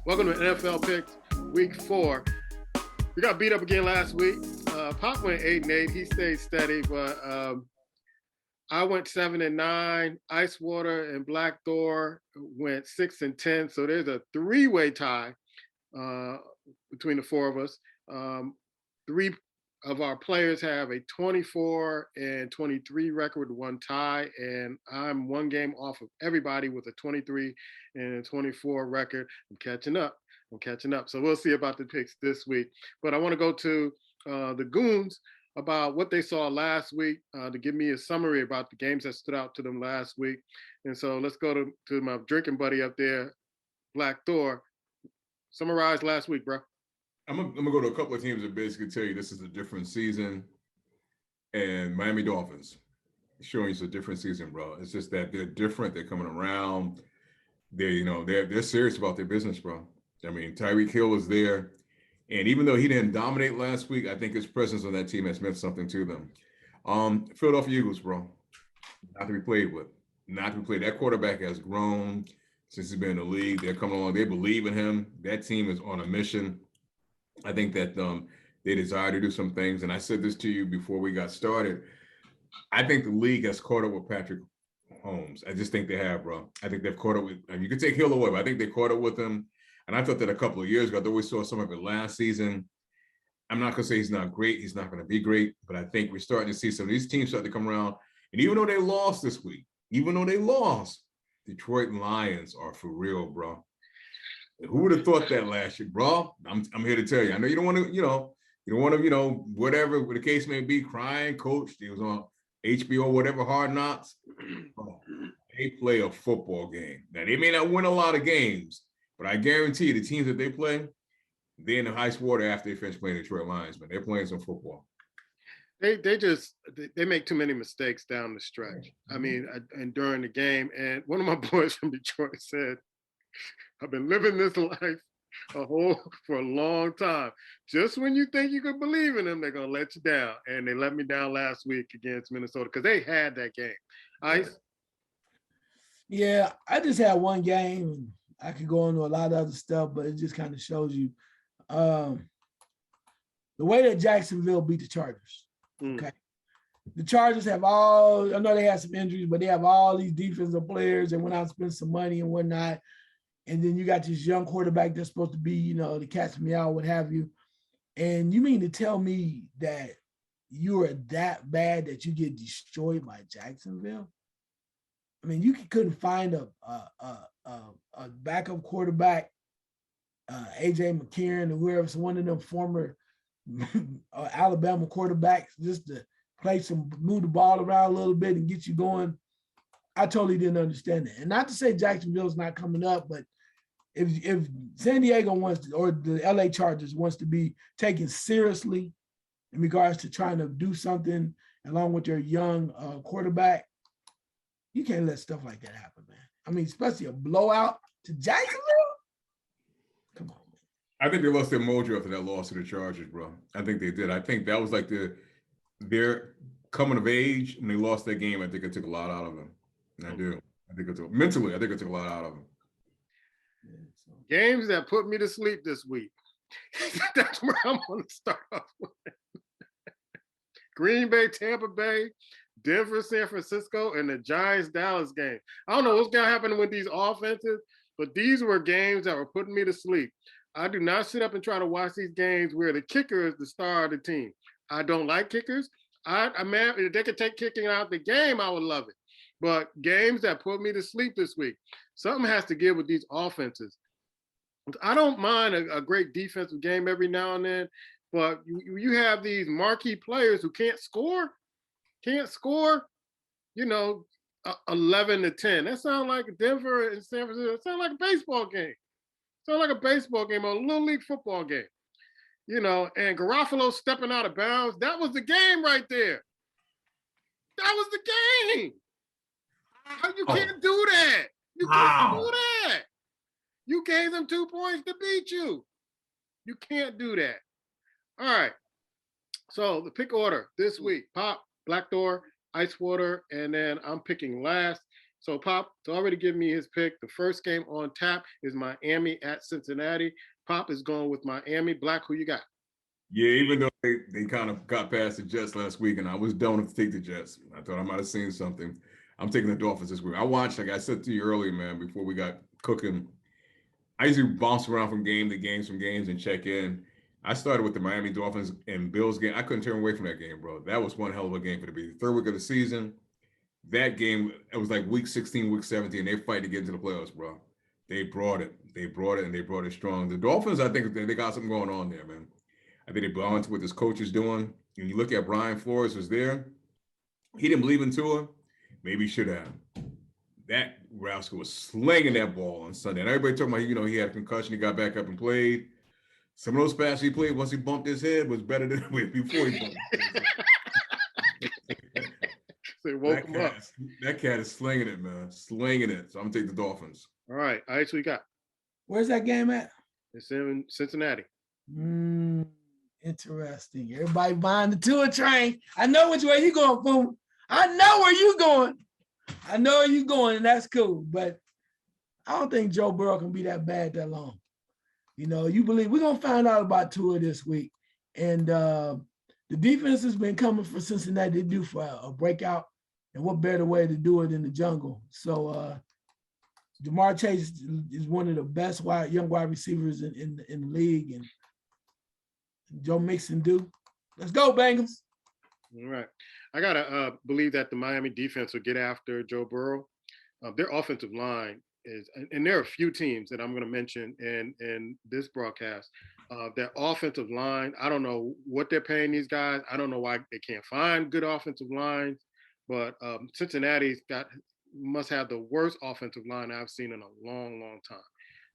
Welcome to NFL Picks Week 4. We got beat up again last week. Pop went 8-8. He stayed steady, but I went 7-9. Icewater and Black Thor went 6-10. So there's a three-way tie between the four of us. Three of our players have a 24-23 record with one tie, and I'm one game off of everybody with a 23-24 record. I'm catching up. So we'll see about the picks this week. But I want to go to the Goons about what they saw last week to give me a summary about the games that stood out to them last week. And so let's go to my drinking buddy up there, Black Thor. Summarize last week, bro. I'm gonna go to a couple of teams that basically tell you this is a different season, and Miami Dolphins showing you it's a different season, bro. It's just that they're different. They're coming around. They're serious about their business, bro. I mean, Tyreek Hill is there, and even though he didn't dominate last week, I think his presence on that team has meant something to them. Philadelphia Eagles, bro, not to be played with. Not to be played. That quarterback has grown since he's been in the league. They're coming along. They believe in him. That team is on a mission. I think that they desire to do some things. And I said this to you before we got started. I think the league has caught up with Patrick Mahomes. I just think they have, bro. I think they've caught up with, you can take Hill away, but I think they caught up with him. And I thought that a couple of years ago, though we saw some of it last season. I'm not going to say he's not great. He's not going to be great. But I think we're starting to see some of these teams start to come around. And even though they lost this week, Detroit Lions are for real, bro. Who would have thought that last year, bro? I'm here to tell you. I know you don't want to, whatever the case may be, crying, coach. He was on HBO, whatever, Hard Knocks. They play a football game. Now, they may not win a lot of games, but I guarantee you the teams that they play, they're in the high water after they finish playing the Detroit Lions, man. They're playing some football. They make too many mistakes down the stretch. I mean, and during the game. And one of my boys from Detroit said, I've been living this life for a long time. Just when you think you can believe in them, they're going to let you down. And they let me down last week against Minnesota because they had that game. Ice? Yeah, I just had one game. I could go into a lot of other stuff, but it just kind of shows you the way that Jacksonville beat the Chargers. Okay. The Chargers have I know they had some injuries, but they have all these defensive players that went out and spent some money and whatnot. And then you got this young quarterback that's supposed to be, the catch me out, what have you. And you mean to tell me that you are that bad that you get destroyed by Jacksonville? I mean, you couldn't find a backup quarterback, AJ McCarron or whoever's one of them former Alabama quarterbacks, just to move the ball around a little bit and get you going. I totally didn't understand that. And not to say Jacksonville's not coming up, but if San Diego wants to, or the LA Chargers wants to be taken seriously in regards to trying to do something along with their young quarterback, you can't let stuff like that happen, man. I mean, especially a blowout to Jacksonville. Come on, man. I think they lost their mojo after that loss to the Chargers, bro. I think they did. I think that was like their coming of age, and they lost that game. I think it took a lot out of them. I do. I think it took a lot out of them. Games that put me to sleep this week. That's where I'm going to start off with. Green Bay, Tampa Bay, Denver, San Francisco, and the Giants-Dallas game. I don't know what's going to happen with these offenses, but these were games that were putting me to sleep. I do not sit up and try to watch these games where the kicker is the star of the team. I don't like kickers. If they could take kicking out the game, I would love it. But games that put me to sleep this week, something has to give with these offenses. I don't mind a great defensive game every now and then, but you have these marquee players who can't score, 11-10. That sounds like Denver and San Francisco. It sounds like a baseball game. Or a little league football game. And Garofalo stepping out of bounds. That was the game right there. That was the game. You can't do that. You can't do that. You gave them 2 points to beat you. You can't do that. All right. So the pick order this week: Pop, Black Door, Icewater, and then I'm picking last. So Pop already given me his pick. The first game on tap is Miami at Cincinnati. Pop is going with Miami. Black, who you got? Yeah, even though they kind of got past the Jets last week, and I was dumb to take the Jets. I thought I might have seen something. I'm taking the Dolphins this week. I watched, like I said to you earlier, man, before we got cooking. I usually bounce around from game to games, from games, and check in. I started with the Miami Dolphins and Bills game. I couldn't turn away from that game, bro. That was one hell of a game for the Bees. Third week of the season. That game, it was like week 16, week 17. They fight to get into the playoffs, bro. They brought it. They brought it, and they brought it strong. The Dolphins, I think they got something going on there, man. I think they balance what this coach is doing. When you look at Brian Flores was there, he didn't believe in Tua. Maybe he should have. That rascal was slinging that ball on Sunday. And everybody talking about, he had a concussion. He got back up and played. Some of those passes he played once he bumped his head was better than before he bumped his head. So woke him up. That cat is slinging it, man. Slinging it. So I'm going to take the Dolphins. All right. So we got. Where's that game at? It's in Cincinnati. Interesting. Everybody buying the Tua train. I know which way you going, fool. I know where you going. I know where you going, and that's cool. But I don't think Joe Burrow can be that bad that long. You believe we're gonna find out about Tua this week. And the defense has been coming for Cincinnati to do for a breakout. And what better way to do it in the jungle? So Jamar Chase is one of the best young wide receivers in the league, and Joe Mixon do. Let's go, Bengals. All right. I gotta believe that the Miami defense will get after Joe Burrow. Their offensive line is, and there are a few teams that I'm going to mention in this broadcast. Their offensive line, I don't know what they're paying these guys. I don't know why they can't find good offensive lines, but Cincinnati's must have the worst offensive line I've seen in a long, long time.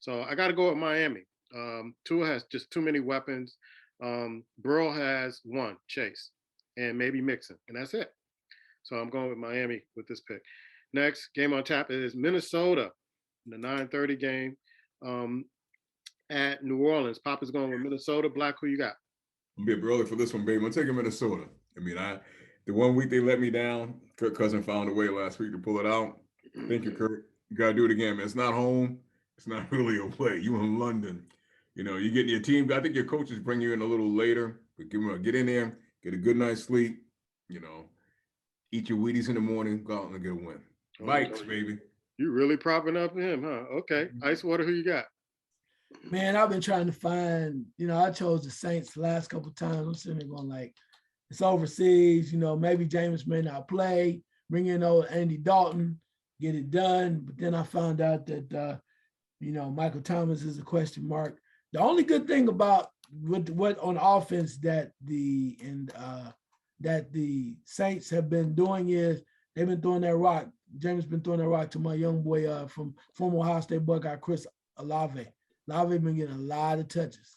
So I got to go with Miami. Tua has just too many weapons. Burrow has one, Chase, and maybe Mixon, and that's it. So I'm going with Miami with this pick. Next game on tap is Minnesota in the 9:30 game at New Orleans. Papa's going with Minnesota. Black, who you got? I'm a bit early for this one, baby. I'm taking Minnesota. I mean, the 1 week they let me down, Kirk Cousins found a way last week to pull it out. Thank you, Kirk. You got to do it again, man. It's not home. It's not really away. You in London. You get your team. I think your coaches bring you in a little later, but get in there, get a good night's sleep, eat your Wheaties in the morning, go out and get a win. Vikes, baby. You really propping up him, huh? Okay. Ice Water, who you got? Man, I've been trying to find, I chose the Saints the last couple of times. I'm sitting there going it's overseas, maybe Jameis may not play, bring in old Andy Dalton, get it done. But then I found out that, Michael Thomas is a question mark. The only good thing about what on offense that the Saints have been doing is they've been throwing that rock. James been throwing that rock to my young boy from former Ohio State Buckeye, Chris Olave. Olave been getting a lot of touches,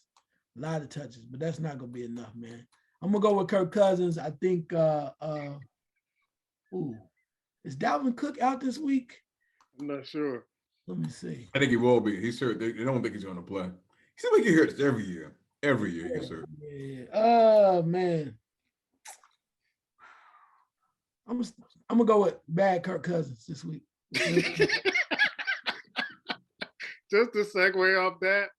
but that's not gonna be enough, man. I'm gonna go with Kirk Cousins. I think is Dalvin Cook out this week? I'm not sure. Let me see. I think he will be. He's hurt. They don't think he's gonna play. He seems like he hurts every year. Every year he's hurt. Yeah. Oh man. I'm gonna go with bad Kirk Cousins this week. Just to segue off that,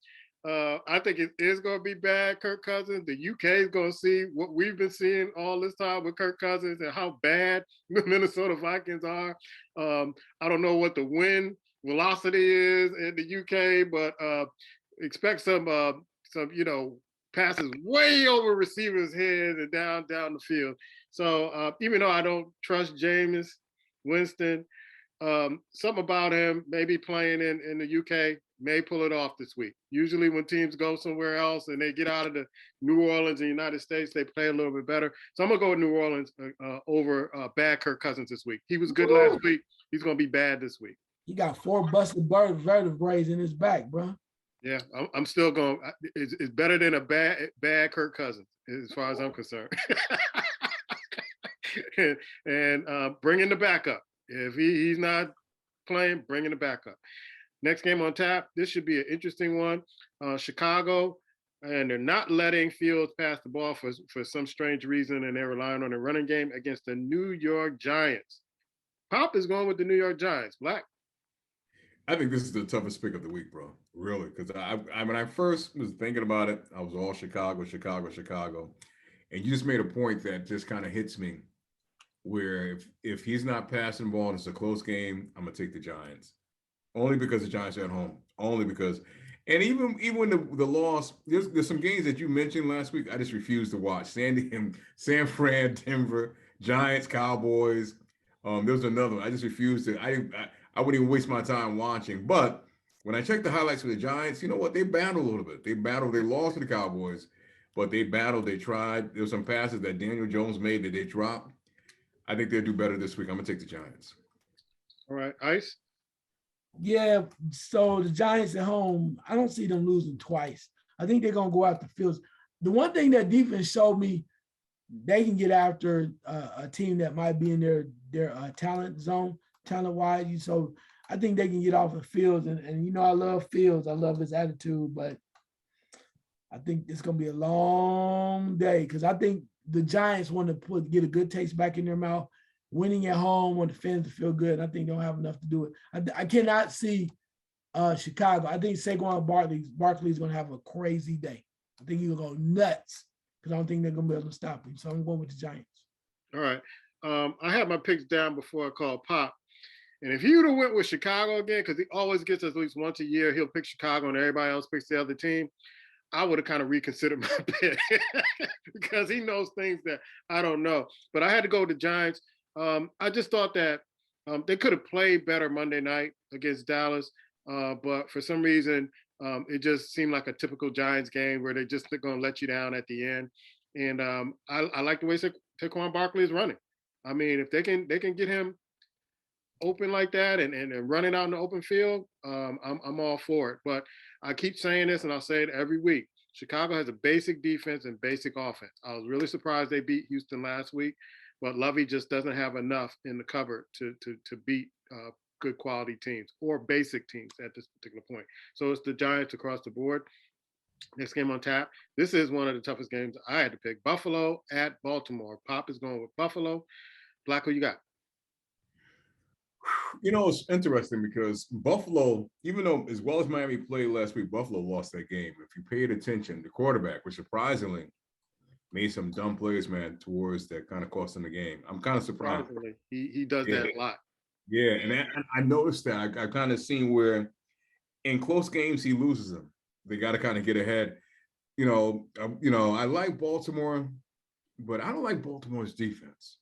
I think it is going to be bad, Kirk Cousins. The UK is going to see what we've been seeing all this time with Kirk Cousins and how bad the Minnesota Vikings are. I don't know what the win velocity is in the UK, but expect some passes way over receivers' heads and down the field. So even though I don't trust Jameis Winston, something about him maybe playing in the UK may pull it off this week. Usually when teams go somewhere else and they get out of the New Orleans and United States, they play a little bit better. So I'm going to go with New Orleans over bad Kirk Cousins this week. He was good last week. He's going to be bad this week. He got 4 busted vertebrae in his back, bro. Yeah, I'm still going. It's better than a bad Kirk Cousins as far as I'm concerned. and bring in the backup. If he's not playing, bring in the backup. Next game on tap. This should be an interesting one. Chicago, and they're not letting Fields pass the ball for some strange reason, and they're relying on a running game against the New York Giants. Pop is going with the New York Giants. Black. I think this is the toughest pick of the week, bro. Really, because I when I first was thinking about it, I was all Chicago, Chicago, Chicago, and you just made a point that just kind of hits me. Where if he's not passing the ball and it's a close game, I'm gonna take the Giants. Only because the Giants are at home. Only because, and even the loss, there's some games that you mentioned last week I just refuse to watch. San Fran, Denver, Giants, Cowboys. There's another one. I just refuse to. I wouldn't even waste my time watching. But when I check the highlights for the Giants, you know what? They battled a little bit. They battled. They lost to the Cowboys, but they battled. They tried. There were some passes that Daniel Jones made that they dropped. I think they'll do better this week. I'm gonna take the Giants. All right, Ice. Yeah, so the Giants at home, I don't see them losing twice. I think they're gonna go after Fields. The one thing that defense showed me, they can get after a team that might be in their talent zone, talent wise. So I think they can get off of Fields, and you know I love Fields. I love his attitude, but I think it's gonna be a long day because I think the Giants want to get a good taste back in their mouth. Winning at home, want the fans to feel good. I think they don't have enough to do it. I cannot see Chicago. I think Saquon Barkley is going to have a crazy day. I think he'll go nuts because I don't think they're going to be able to stop him. So I'm going with the Giants. All right. I had my picks down before I called Pop. And if he would have went with Chicago again, because he always gets us at least once a year, he'll pick Chicago and everybody else picks the other team. I would have kind of reconsidered my pick because he knows things that I don't know. But I had to go with the Giants. I just thought that they could have played better Monday night against Dallas, but for some reason, it just seemed like a typical Giants game where they're just going to let you down at the end. And I like the way Saquon Barkley is running. I mean, if they can get him open like that and running out in the open field, I'm all for it. But I keep saying this, and I'll say it every week. Chicago has a basic defense and basic offense. I was really surprised they beat Houston last week. But Lovey just doesn't have enough in the cupboard to beat good quality teams or basic teams at this particular point. So it's the Giants across the board. Next game on tap. This is one of the toughest games I had to pick. Buffalo at Baltimore. Pop is going with Buffalo. Black, who you got? You know, it's interesting because Buffalo, even though as well as Miami played last week, Buffalo lost that game. If you paid attention, the quarterback, which surprisingly made some dumb plays, man, towards that kind of cost him the game. I'm kind of surprised. He does that a lot. Yeah, and I noticed that. I kind of seen where in close games he loses them. They got to kind of get ahead. You know, I like Baltimore, but I don't like Baltimore's defense.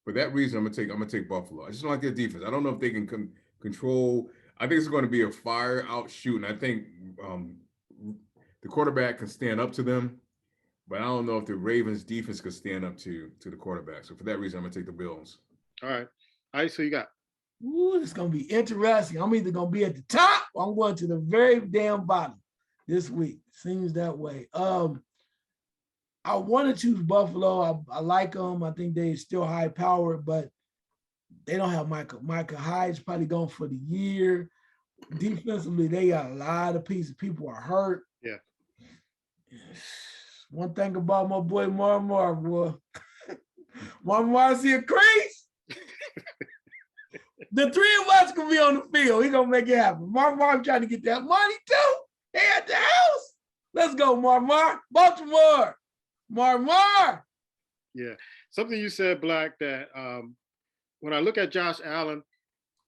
For that reason, I'm gonna take Buffalo. I just don't like their defense. I don't know if they can control. I think it's going to be a fire out shoot, and I think the quarterback can stand up to them. But I don't know if the Ravens defense could stand up to the quarterback. So for that reason, I'm gonna take the Bills. All right. All right, so you got. Ooh, it's gonna be interesting. I'm either gonna be at the top or I'm going to the very damn bottom this week. Seems that way. I want to choose Buffalo. I like them. I think they're still high powered, but they don't have Michael. Michael Hyde's probably gone for the year. Defensively, they got a lot of pieces. People are hurt. Yeah. One thing about my boy Marmar, boy. Marmar see a crease. The three of us can be on the field. He gonna make it happen. Marmar trying to get that money too. They at the house. Let's go, Marmar. Baltimore. Marmar. Yeah. Something you said, Black, that when I look at Josh Allen,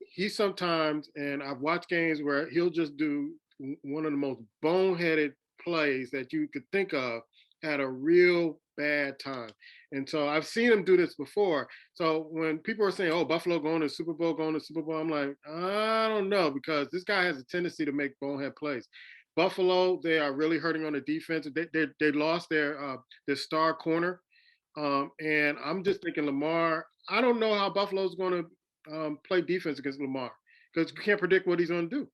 he sometimes, and I've watched games where he'll just do one of the most boneheaded plays that you could think of at a real bad time. And so I've seen him do this before. So when people are saying, oh, Buffalo going to Super Bowl, I'm like, I don't know, because this guy has a tendency to make bonehead plays. Buffalo, they are really hurting on the defense. They lost their star corner. And I'm just thinking Lamar, I don't know how Buffalo's going to play defense against Lamar because you can't predict what he's going to do.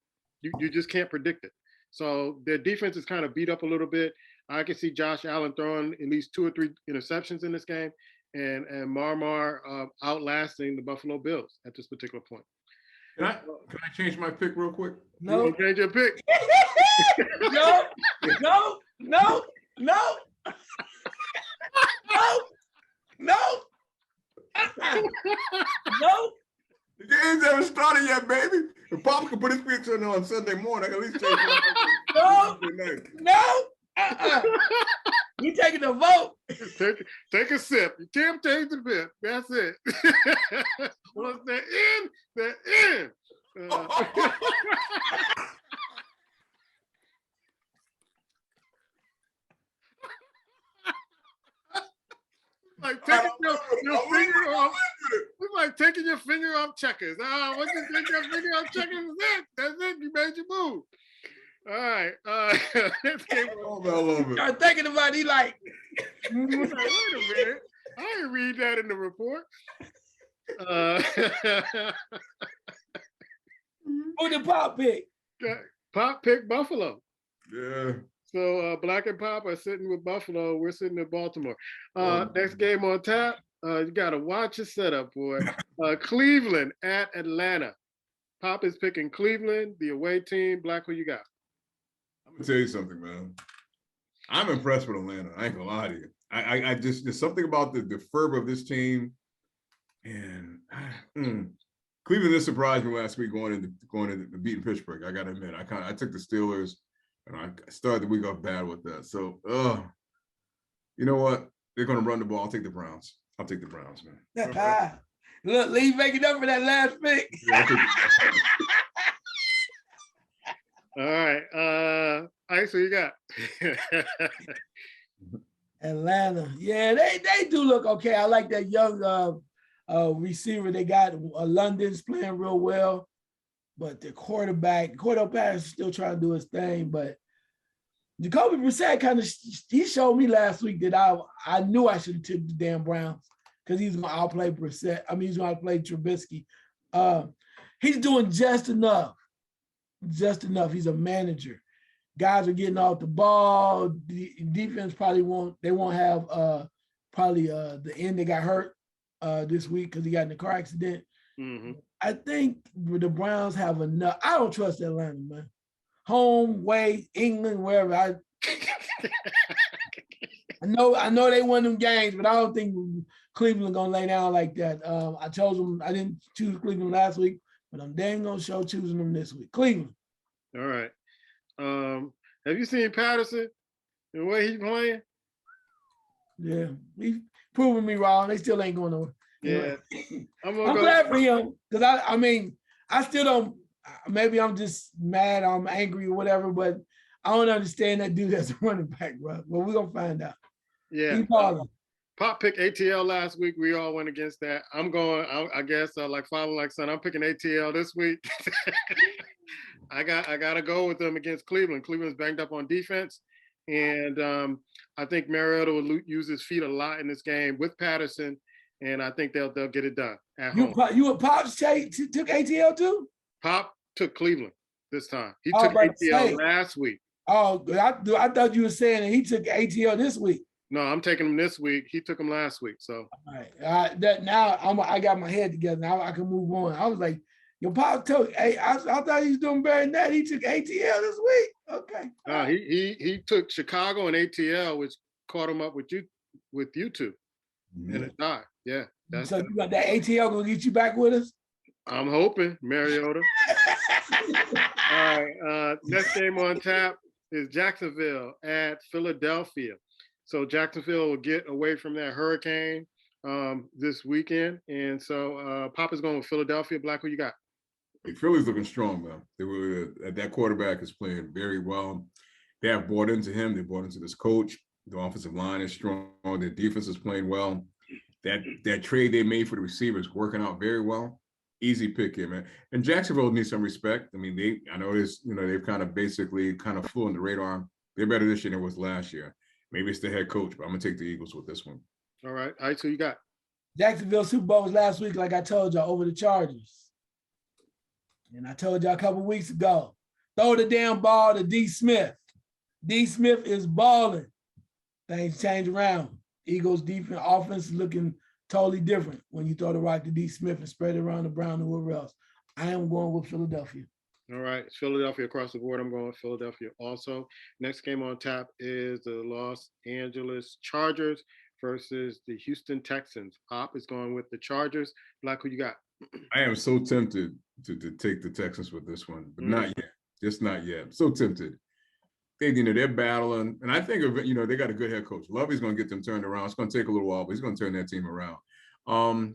You just can't predict it. So their defense is kind of beat up a little bit. I can see Josh Allen throwing at least 2 or 3 interceptions in this game and Marmar outlasting the Buffalo Bills at this particular point. Can I change my pick real quick? No. You change your pick? No. No. The games haven't started yet, baby. If Papa can put his picks on Sunday morning, I can at least change No, night. no, we taking a vote. Take a sip. You can't change the bit. That's it. Once they're in, they're in. Like taking your finger off. It's like taking your finger off checkers. Once you take your finger off checkers, that's it. You made your move. All right. Let's get I love it. Start thinking about it, like, wait a minute. I didn't read that in the report. who the Pop pick? Pop picked Buffalo. Yeah. So Black and Pop are sitting with Buffalo. We're sitting in Baltimore. Next game on tap. You got to watch your setup, boy. Cleveland at Atlanta. Pop is picking Cleveland, the away team. Black, who you got? I'm gonna tell you something, man. I'm impressed with Atlanta. I ain't gonna lie to you. I just there's something about the fervor of this team, and Cleveland just surprised me last week going into beating Pittsburgh. I gotta admit, I took the Steelers, and I started the week off bad with that. So, you know what? They're gonna run the ball. I'll take the Browns. I'll take the Browns, man. Right. Look, Lee making up for that last pick. Yeah, All right. Ice, who you got? Atlanta. Yeah, they do look okay. I like that young receiver they got. London's playing real well, but the quarterback is still trying to do his thing. But Jacoby Brissett he showed me last week that I knew I should have took the damn Browns because he's going to outplay Brissett. I mean, he's going to play Trubisky. He's doing just enough. Just enough. He's a manager. Guys are getting off the ball. The defense probably won't have the end that got hurt this week because he got in a car accident. Mm-hmm. I think the Browns have enough. I don't trust Atlanta, man. Home, way, England, wherever. I know they won them games, but I don't think Cleveland gonna lay down like that. I chose them. I didn't choose Cleveland last week, but I'm dang gonna choosing them this week. Cleveland. All right. Have you seen Patterson and the way he's playing? Yeah, he's proving me wrong. They still ain't going nowhere. Yeah, I'm glad for him because I still don't. Maybe I'm just mad. I'm angry or whatever, but I don't understand that dude as a running back, bro. Well, we're gonna find out. Yeah. Pop picked ATL last week. We all went against that. I'm going. I guess like father like son. I'm picking ATL this week. I gotta go with them against Cleveland. Cleveland's banged up on defense, and I think Mariota will use his feet a lot in this game with Patterson, and I think they'll get it done at home. You and Pops took ATL too? Pop took Cleveland this time. He took ATL last week. Oh, I thought you were saying that he took ATL this week. No, I'm taking him this week. He took him last week. So all right, I got my head together. Now I can move on. I was like, your Pop took. Hey, I thought he was doing better than that. He took ATL this week. Okay. He took Chicago and ATL, which caught him up with you two, and it died. Yeah. So you got that ATL gonna get you back with us? I'm hoping, Mariota. All right. Next game on tap is Jacksonville at Philadelphia. So Jacksonville will get away from that hurricane this weekend. And so Pop is going with Philadelphia. Black, who you got? Hey, Philly's looking strong, man. That quarterback is playing very well. They have bought into him. They bought into this coach. The offensive line is strong. Their defense is playing well. That trade they made for the receivers working out very well. Easy pick here, man. And Jacksonville needs some respect. I mean, I know this, they've kind of flew on the radar. They're better this year than it was last year. Maybe it's the head coach, but I'm going to take the Eagles with this one. All right. All right, so you got? Jacksonville Super Bowl was last week, like I told y'all, over the Chargers. And I told y'all a couple weeks ago, throw the damn ball to D. Smith. D. Smith is balling. Things change around. Eagles defense, offense is looking totally different when you throw the rock to D. Smith and spread it around the Brown and whoever else. I am going with Philadelphia. All right. It's Philadelphia across the board. I'm going with Philadelphia also. Next game on tap is the Los Angeles Chargers versus the Houston Texans. Pop is going with the Chargers. Black, who you got? I am so tempted to take the Texans with this one, but not yet. Just not yet. So tempted. They're battling, and I think they got a good head coach. Lovey's going to get them turned around. It's going to take a little while, but he's going to turn that team around. I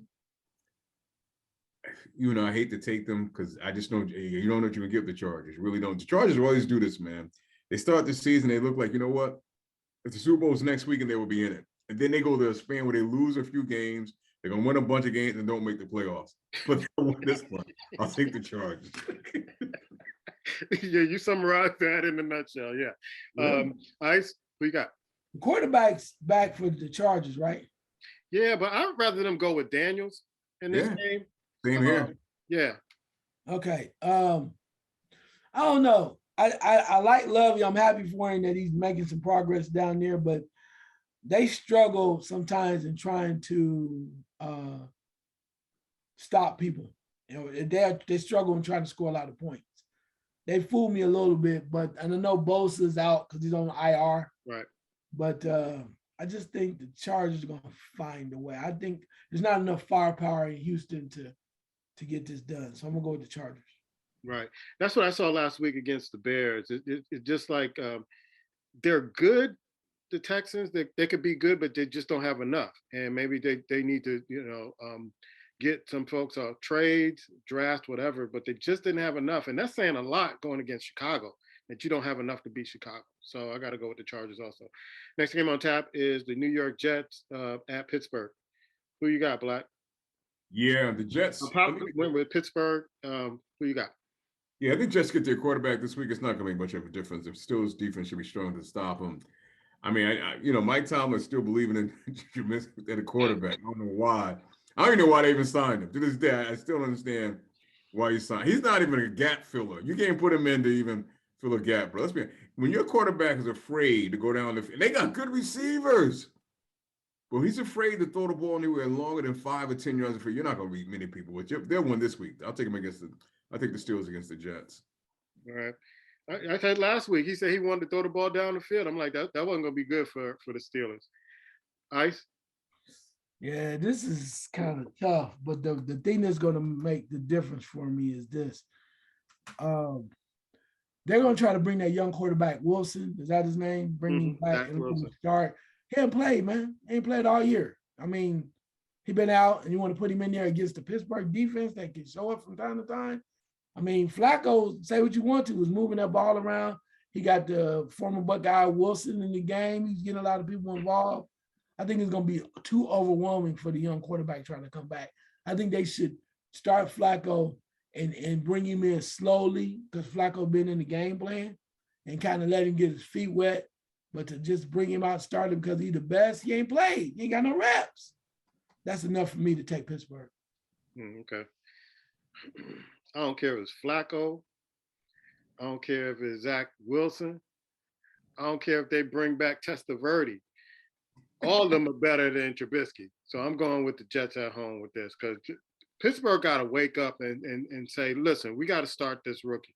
hate to take them because I just don't. You don't know what you can give the Chargers. You really don't. The Chargers always do this, man. They start the season, they look like, you know what? If the Super Bowl's next week and they will be in it, and then they go to a span where they lose a few games. They're going to win a bunch of games and don't make the playoffs. But they'll win this one. I'll take the Chargers. Yeah, you summarized that in a nutshell. Yeah. Ice, who you got? The quarterback's back for the Chargers, right? Yeah, but I'd rather them go with Daniels in this game. Same here. Yeah. Okay. I don't know. I like Lovey. I'm happy for him that he's making some progress down there, but they struggle sometimes in trying to stop people. They struggle in trying to score a lot of points. They fooled me a little bit, but and I know Bosa's out because he's on IR. Right. But I just think the Chargers are going to find a way. I think there's not enough firepower in Houston to get this done. So I'm going to go with the Chargers. Right. That's what I saw last week against the Bears. It's just like they're good, the Texans. They could be good, but they just don't have enough. And maybe they need to, get some folks off trades, draft, whatever, but they just didn't have enough. And that's saying a lot going against Chicago, that you don't have enough to beat Chicago. So I got to go with the Chargers also. Next game on tap is the New York Jets at Pittsburgh. Who you got, Black? Yeah, the Jets. Went with Pittsburgh. Who you got? Yeah, I think Jets get their quarterback this week. It's not going to make much of a difference. If Steelers' defense should be strong to stop them. I mean, Mike Tomlin still believing in Trubisky at a quarterback. I don't know why. I don't even know why they even signed him. To this day, I still don't understand why he signed. He's not even a gap filler. You can't put him in to even fill a gap, bro. When your quarterback is afraid to go down the field, they got good receivers. But he's afraid to throw the ball anywhere longer than 5 or 10 yards. You're not going to beat many people. But they'll win this week. I'll take them I think the Steelers against the Jets. All right. I said last week, he said he wanted to throw the ball down the field. I'm like, that wasn't going to be good for the Steelers. Ice? Yeah, this is kind of tough. But the thing that's going to make the difference for me is this. They're going to try to bring that young quarterback, Wilson. Is that his name? Bring him back and start. He hasn't played, man. He ain't played all year. I mean, he been out, and you want to put him in there against the Pittsburgh defense that can show up from time to time. I mean, Flacco, say what you want to, was moving that ball around. He got the former Buckeye Wilson in the game. He's getting a lot of people involved. I think it's going to be too overwhelming for the young quarterback trying to come back. I think they should start Flacco and bring him in slowly because Flacco been in the game plan and kind of let him get his feet wet. But to just bring him out, start him because he's the best, he ain't played. He ain't got no reps. That's enough for me to take Pittsburgh. Okay. I don't care if it's Flacco. I don't care if it's Zach Wilson. I don't care if they bring back Testaverde. All of them are better than Trubisky. So I'm going with the Jets at home with this because Pittsburgh got to wake up and say, listen, we got to start this rookie.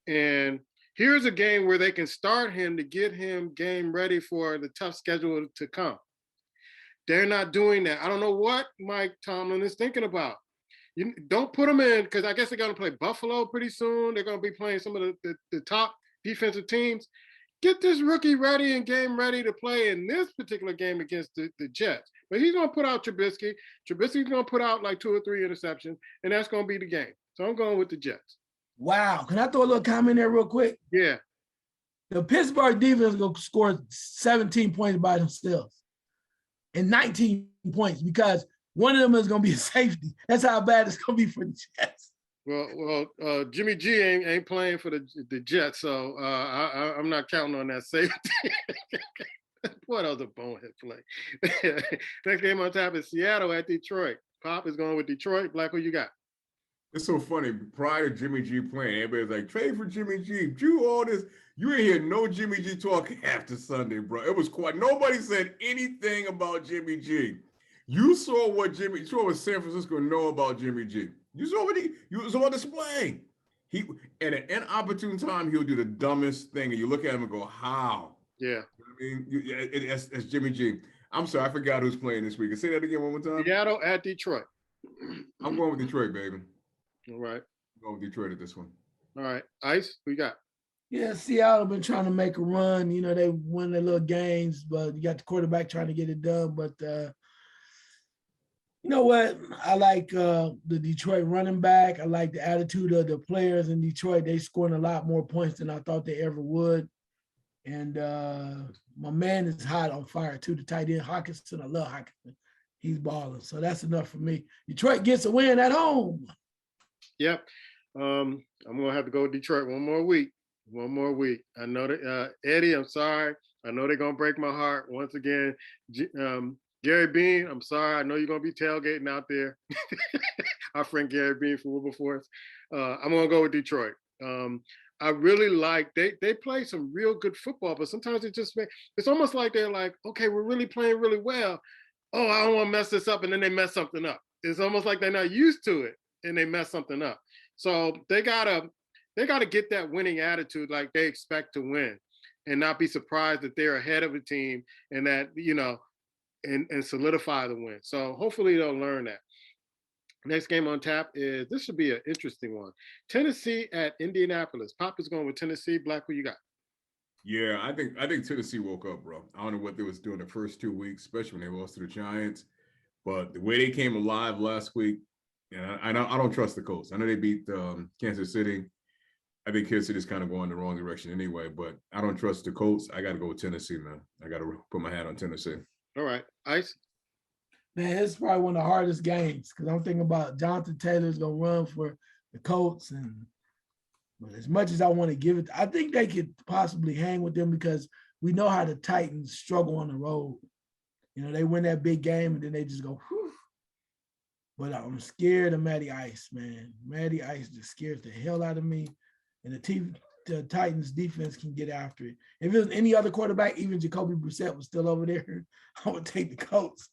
And here's a game where they can start him to get him game ready for the tough schedule to come. They're not doing that. I don't know what Mike Tomlin is thinking about. You don't put them in because I guess they're going to play Buffalo pretty soon. They're going to be playing some of the top defensive teams. Get this rookie ready and game ready to play in this particular game against the Jets. But he's going to put out Trubisky. Trubisky's going to put out like 2 or 3 interceptions, and that's going to be the game. So I'm going with the Jets. Wow. Can I throw a little comment there real quick? Yeah. The Pittsburgh defense is going to score 17 points by themselves and 19 points because one of them is going to be a safety. That's how bad it's going to be for the Jets. Well, Jimmy G ain't playing for the Jets, so I'm not counting on that safety. What other bonehead play? Next game on top is Seattle at Detroit. Pop is going with Detroit. Black, who you got? It's so funny. Prior to Jimmy G playing, everybody's like, trade for Jimmy G. Do all this. You ain't hear no Jimmy G talk after Sunday, bro. It was quiet. Nobody said anything about Jimmy G. You saw what San Francisco know about Jimmy G. You saw what he was on display. He at an inopportune time, he'll do the dumbest thing, and you look at him and go, "How?" Yeah. I mean, it's Jimmy G. I'm sorry, I forgot who's playing this week. Say that again one more time. Seattle at Detroit. I'm going with Detroit, baby. All right. I'm going with Detroit at this one. All right. Ice, we got. Yeah, Seattle been trying to make a run. You know, they win their little games, but you got the quarterback trying to get it done. But you know what? I like the Detroit running back. I like the attitude of the players in Detroit. They scoring a lot more points than I thought they ever would. And my man is hot on fire too. The tight end Hawkinson. I love Hawkinson. He's balling. So that's enough for me. Detroit gets a win at home. Yep. I'm gonna have to go with Detroit one more week. One more week. I know that Eddie, I'm sorry. I know they're gonna break my heart once again. Gary Bean, I'm sorry. I know you're gonna be tailgating out there. Our friend Gary Bean from Wilberforce. I'm gonna go with Detroit. I really like they play some real good football, but sometimes it's almost like they're like, okay, we're really playing really well. Oh, I don't want to mess this up, and then they mess something up. It's almost like they're not used to it and they mess something up. So they gotta get that winning attitude, like they expect to win, and not be surprised that they're ahead of a team and that and solidify the win. So hopefully they'll learn that. Next game on tap is this should be an interesting one. Tennessee at Indianapolis. Pop is going with Tennessee. Black, who you got? Yeah, I think Tennessee woke up, bro. I don't know what they was doing the first 2 weeks, especially when they lost to the Giants. But the way they came alive last week, and I don't trust the Colts. I know they beat Kansas City. I think Kansas City's kind of going the wrong direction anyway, but I don't trust the Colts. I got to go with Tennessee, man. I got to put my hat on Tennessee. All right. Ice? Man, it's probably one of the hardest games because I'm thinking about Jonathan Taylor's going to run for the Colts. But as much as I want to give it, I think they could possibly hang with them because we know how the Titans struggle on the road. You know, they win that big game and then they just go, whew. But I'm scared of Matty Ice, man. Matty Ice just scares the hell out of me. And the Titans defense can get after it. If it was any other quarterback, even Jacoby Brissett was still over there, I would take the Colts.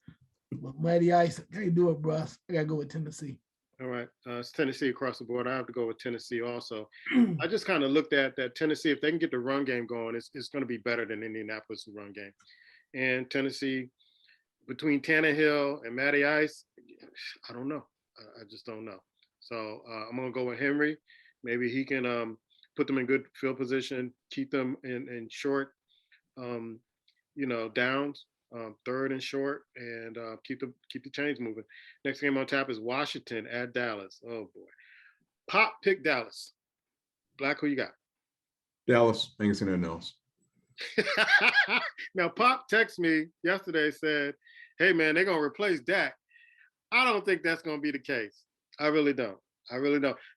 But Matty Ice, I can't do it, bro. I got to go with Tennessee. All right. It's Tennessee across the board. I have to go with Tennessee also. I just kind of looked at that Tennessee, if they can get the run game going, it's going to be better than Indianapolis' run game. And Tennessee, between Tannehill and Matty Ice, I don't know. I just don't know. So I'm going to go with Henry. Maybe he can put them in good field position, keep them in short, downs, third and short, and keep the chains moving. Next game on tap is Washington at Dallas. Oh boy, Pop pick Dallas. Black, who you got? Dallas. I ain't seen nothing else. Now Pop texted me yesterday, said, "Hey man, they're gonna replace Dak." I don't think that's gonna be the case. I really don't.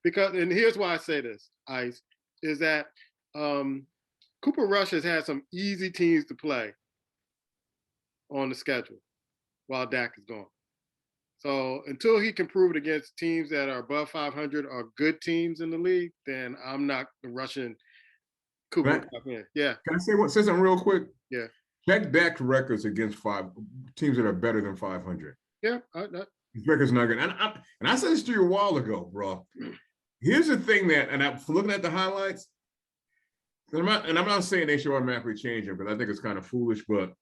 Because, and here's why I say this, Ice, is that Cooper Rush has had some easy teams to play on the schedule while Dak is gone. So until he can prove it against teams that are above 500 or good teams in the league, then I'm not rushing Cooper. Yeah. Can I say something real quick? Yeah. Check Dak's records against teams that are better than 500. Yeah. His record's not good. And I said this to you a while ago, bro. Here's the thing and I'm looking at the highlights. I'm not saying they should automatically change him because I think it's kind of foolish, but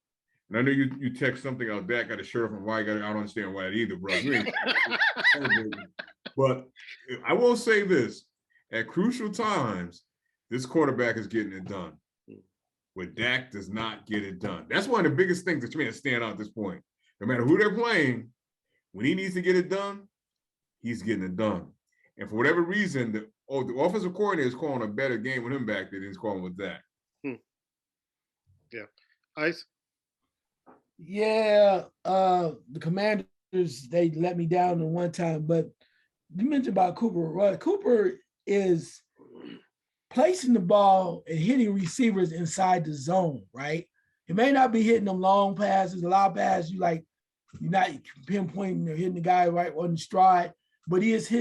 and I know you text something out Dak got a shirt from why I don't understand why either, bro. But I will say this: at crucial times, this quarterback is getting it done. Where Dak does not get it done. That's one of the biggest things that that stand out at this point. No matter who they're playing, when he needs to get it done, he's getting it done. And for whatever reason, the offensive coordinator is calling a better game with him back than he's calling with Dak. Yeah. Ice? Yeah, the Commanders, they let me down in one time, but you mentioned about Cooper. Well, Cooper is placing the ball and hitting receivers inside the zone, right? He may not be hitting them long passes, a lot of passes, you're not pinpointing or hitting the guy right on the stride, but he is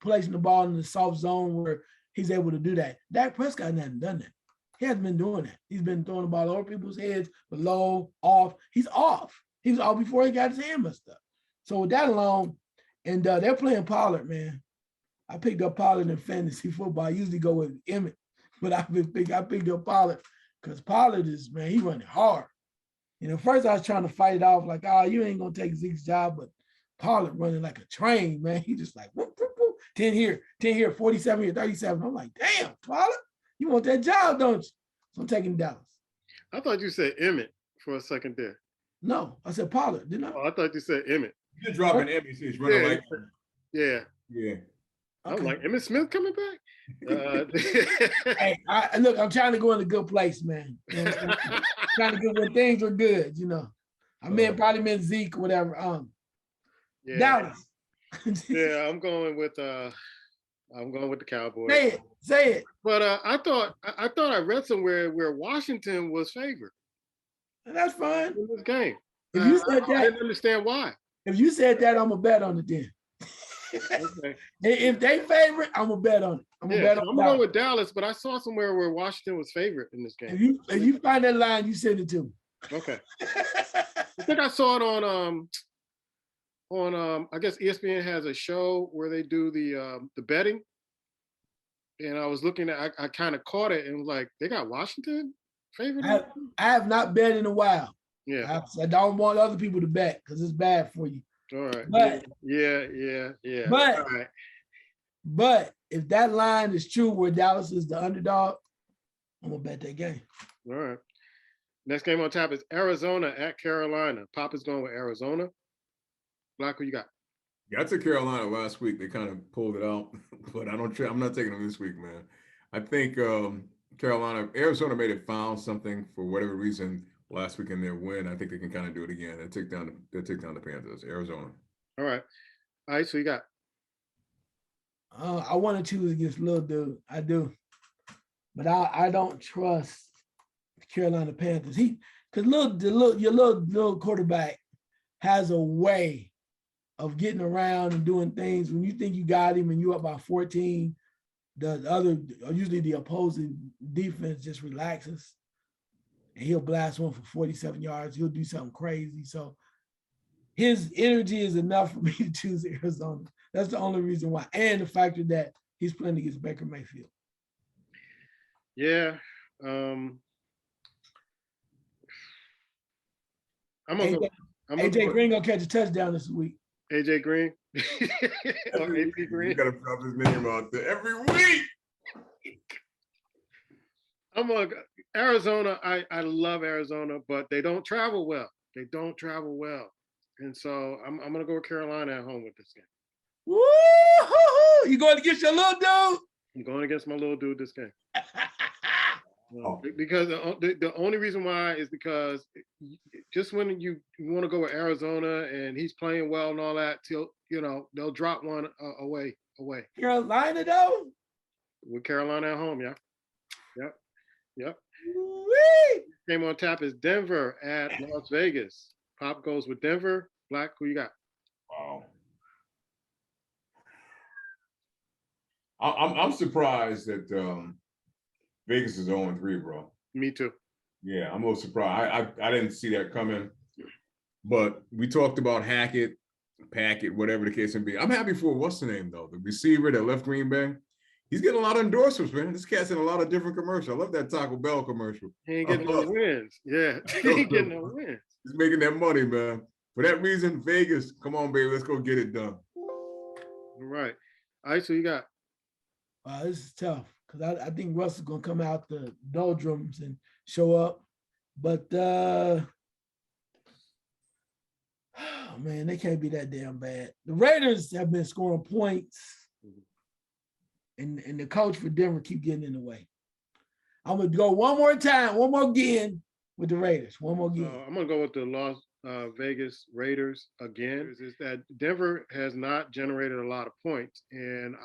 placing the ball in the soft zone where he's able to do that. Dak Prescott hasn't done that. He hasn't been doing that. He's been throwing the ball over people's heads, below, off. He's off. He was off before he got his hand messed up. So with that alone, and they're playing Pollard, man. I picked up Pollard in fantasy football. I usually go with Emmett, but I picked up Pollard because Pollard is, man, he running hard. First I was trying to fight it off like, you ain't going to take Zeke's job, but Pollard running like a train, man. He just like whoop, whoop, whoop. 10 here, 47 here, 37. I'm like, damn, Pollard, you want that job, don't you? So I'm taking Dallas. I thought you said Emmett for a second there. No, I said Pollard, didn't I? Oh, I thought you said Emmett. You're dropping Emmy. He's running like Yeah. yeah. I'm like, Emmett Smith coming back? Hey, look, I'm trying to go in a good place, man. You know, trying to get when things were good, you know. I probably meant Zeke, whatever. Yeah. Dallas. Yeah, I'm going with the Cowboys. Say it. But I thought I read somewhere where Washington was favored. And that's fine. In this game. If you said that, I didn't understand why. If you said that, I'm gonna bet on it then. Okay. If they favorite, I'm gonna bet on it. I'm gonna go with Dallas, but I saw somewhere where Washington was favorite in this game. If you find that line, you send it to me. Okay. I think I saw it on I guess ESPN has a show where they do the betting, and I was looking at I kind of caught it and was like, they got Washington favored. I have not bet in a while. Yeah, I don't want other people to bet because it's bad for you. All right. But yeah. But all right. But if that line is true where Dallas is the underdog, I'm gonna bet that game. All right. Next game on tap is Arizona at Carolina. Pop is going with Arizona. Black, who you got? Yeah, I took Carolina last week. They kind of pulled it out, but I'm not taking them this week, man. I think Arizona may have found something for whatever reason last week in their win. I think they can kind of do it again. They take down the Panthers. Arizona. All right. All right. So you got. I want to choose against little dude. I do, but I don't trust the Carolina Panthers. Because your little quarterback has a way of getting around and doing things. When you think you got him and you up by 14, usually the opposing defense just relaxes and he'll blast one for 47 yards. He'll do something crazy. So his energy is enough for me to choose Arizona. That's the only reason why. And the factor that he's playing against Baker Mayfield. Yeah. I'm AJ Green gonna catch a touchdown this week. AJ Green or AP Green. You gotta drop his name out there every week. I'm on Arizona. I love Arizona, but they don't travel well. And so I'm gonna go with Carolina at home with this game. Woo-hoo-hoo! You going against your little dude? I'm going against my little dude this game. Because the only reason why is because just when you want to go with Arizona and he's playing well and all that, till they'll drop one away. Carolina though? With Carolina at home, yeah. Yep. Woo-wee! Game on tap is Denver at Las Vegas. Pop goes with Denver. Black, who you got? Wow. I'm surprised that Vegas is 0-3, bro. Me too. Yeah, I'm a little surprised. I didn't see that coming. But we talked about Hackett, Packett, whatever the case may be. I'm happy for what's the name though? The receiver that left Green Bay. He's getting a lot of endorsements, man. This cat's in a lot of different commercials. I love that Taco Bell commercial. He ain't getting no wins. Yeah, he ain't getting no wins. He's making that money, man. For that reason, Vegas, come on, baby, let's go get it done. All right. All right, so you got. This is tough because I think Russell's gonna come out the doldrums and show up, but oh man, they can't be that damn bad. The Raiders have been scoring points, and the coach for Denver keep getting in the way. I'm gonna go one more again with the Raiders. One more again. I'm gonna go with the Las Vegas Raiders again. Is that Denver has not generated a lot of points, and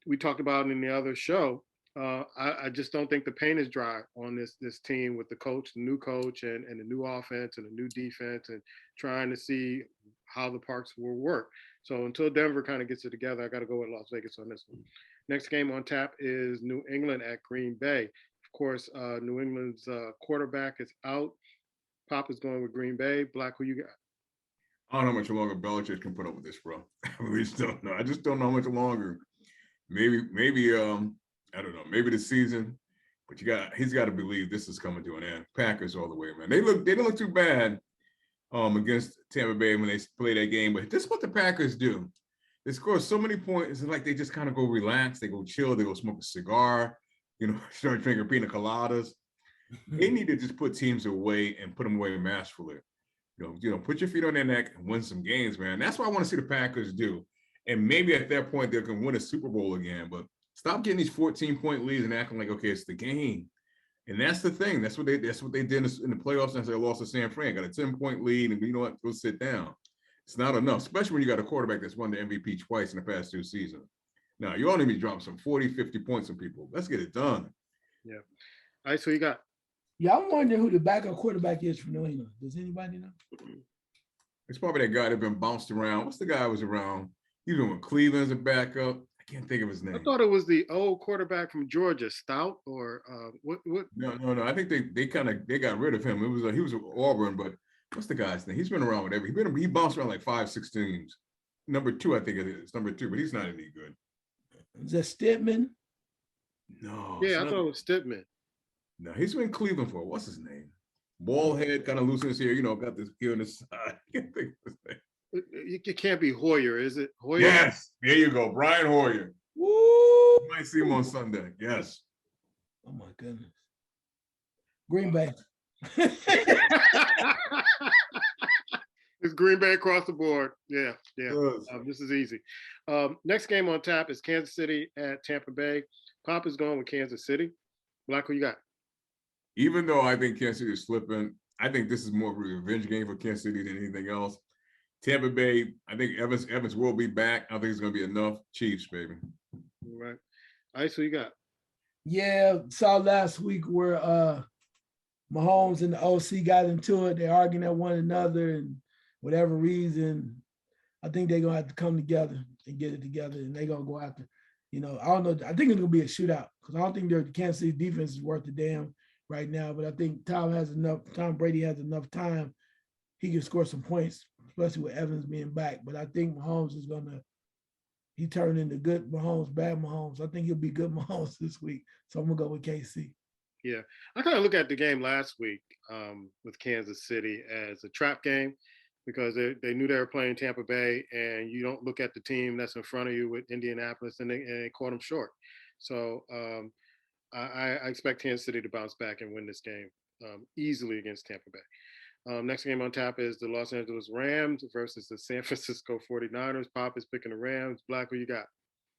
we talked about it in the other show. I just don't think the paint is dry on this team with the coach, the new coach, and the new offense and the new defense, and trying to see how the parks will work. So until Denver kind of gets it together, I got to go with Las Vegas on this one. Next game on tap is New England at Green Bay. Of course, New England's quarterback is out. Pop is going with Green Bay. Black, who you got? I don't know how much longer Belichick can put up with this, bro. I really just don't know. I just don't know how much longer. Maybe I don't know. Maybe the season, but he's got to believe this is coming to an end. Packers all the way, man. They didn't look too bad against Tampa Bay when they play that game. But this is what the Packers do. They score so many points. It's like they just kind of go relax. They go chill. They go smoke a cigar, start drinking pina coladas. They need to just put teams away and put them away masterfully. Put your feet on their neck and win some games, man. That's what I want to see the Packers do. And maybe at that point they can win a Super Bowl again. But stop getting these 14-point leads and acting like, okay, it's the game. And that's the thing. That's what they did in the playoffs since they lost to San Fran. Got a 10-point lead, and you know what? Go sit down. It's not enough, especially when you got a quarterback that's won the MVP twice in the past 2 seasons. Now, you only need to drop some 40, 50 points on people. Let's get it done. Yeah. All right, so you got. Yeah, I'm wondering who the backup quarterback is for New England. Does anybody know? It's probably that guy that been bounced around. What's the guy who was around? He was with Cleveland as a backup. I can't think of his name. I thought it was the old quarterback from Georgia, Stout, or what? No. I think they got rid of him. He was with Auburn, but what's the guy's name? He's been around with he bounced around like 5, 6 teams. Number 2, I think it is. Number 2, but he's not any good. Is that Stidman? No. Yeah, I thought it was Stidman. No, he's been in Cleveland for what's his name? Bald head, kind of loose in his hair. Got this here on the side. I can't think of his name. It can't be Hoyer, is it? Hoyer? Yes, there you go, Brian Hoyer. Woo! You might see him on Sunday. Yes. Oh my goodness. Green Bay. It's Green Bay across the board. Yeah. Yes. This is easy. Next game on tap is Kansas City at Tampa Bay. Pop is going with Kansas City. Black, who you got? Even though I think Kansas City is slipping, I think this is more of a revenge game for Kansas City than anything else. Tampa Bay, I think Evans will be back. I think it's going to be enough. Chiefs, baby. All right. All right, so you got? Yeah, saw last week where Mahomes and the OC got into it. They're arguing at one another, and whatever reason, I think they're going to have to come together and get it together, and they're going to go after. I don't know. I think it's going to be a shootout because I don't think the Kansas City defense is worth a damn right now. But I think Tom Brady has enough time. He can score some points, especially with Evans being back. But I think Mahomes is he turned into good Mahomes, bad Mahomes. I think he'll be good Mahomes this week. So I'm going to go with KC. Yeah. I kind of look at the game last week with Kansas City as a trap game because they knew they were playing Tampa Bay, and you don't look at the team that's in front of you with Indianapolis, and they caught them short. So I expect Kansas City to bounce back and win this game easily against Tampa Bay. Next game on tap is the Los Angeles Rams versus the San Francisco 49ers. Pop is picking the Rams. Black, who you got?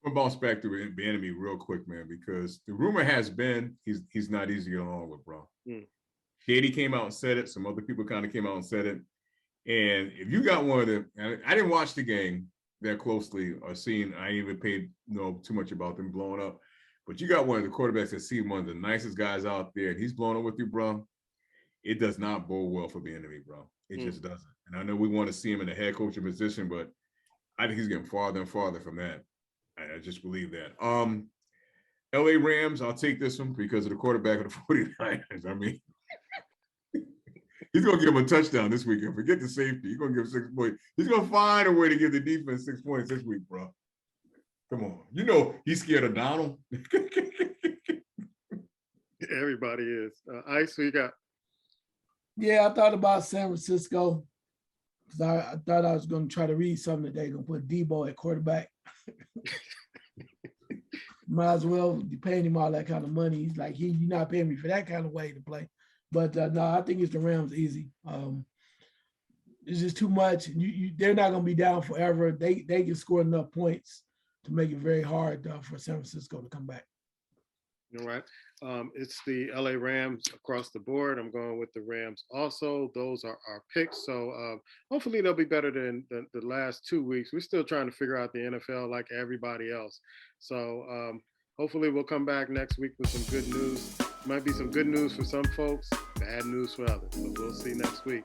I'm going to bounce back to the enemy real quick, man, because the rumor has been he's not easy to get along with, bro. Shady came out and said it. Some other people kind of came out and said it. And if you got one of them, I didn't watch the game that closely or seen, I ain't even paid too much about them blowing up. But you got one of the quarterbacks that seems one of the nicest guys out there, and he's blowing up with you, bro. It does not bode well for the enemy, bro. It just doesn't. And I know we want to see him in the head coaching position, but I think he's getting farther and farther from that. I just believe that. LA Rams, I'll take this one because of the quarterback of the 49ers. I mean, he's going to give him a touchdown this weekend. Forget the safety. He's going to give 6 points. He's going to find a way to give the defense 6 points this week, bro. Come on. He's scared of Donald. Everybody is. Ice, who you got? Yeah, I thought about San Francisco because I thought I was going to try to read something today. Going to put Debo at quarterback. Might as well be paying him all that kind of money. He's like, you're not paying me for that kind of way to play. But no, I think it's the Rams easy. It's just too much. They're not going to be down forever. They can score enough points to make it very hard for San Francisco to come back. All right. It's the LA Rams across the board. I'm going with the Rams also. Those are our picks. So hopefully they'll be better than the last 2 weeks. We're still trying to figure out the NFL like everybody else. So hopefully we'll come back next week with some good news. Might be some good news for some folks, bad news for others. But we'll see next week.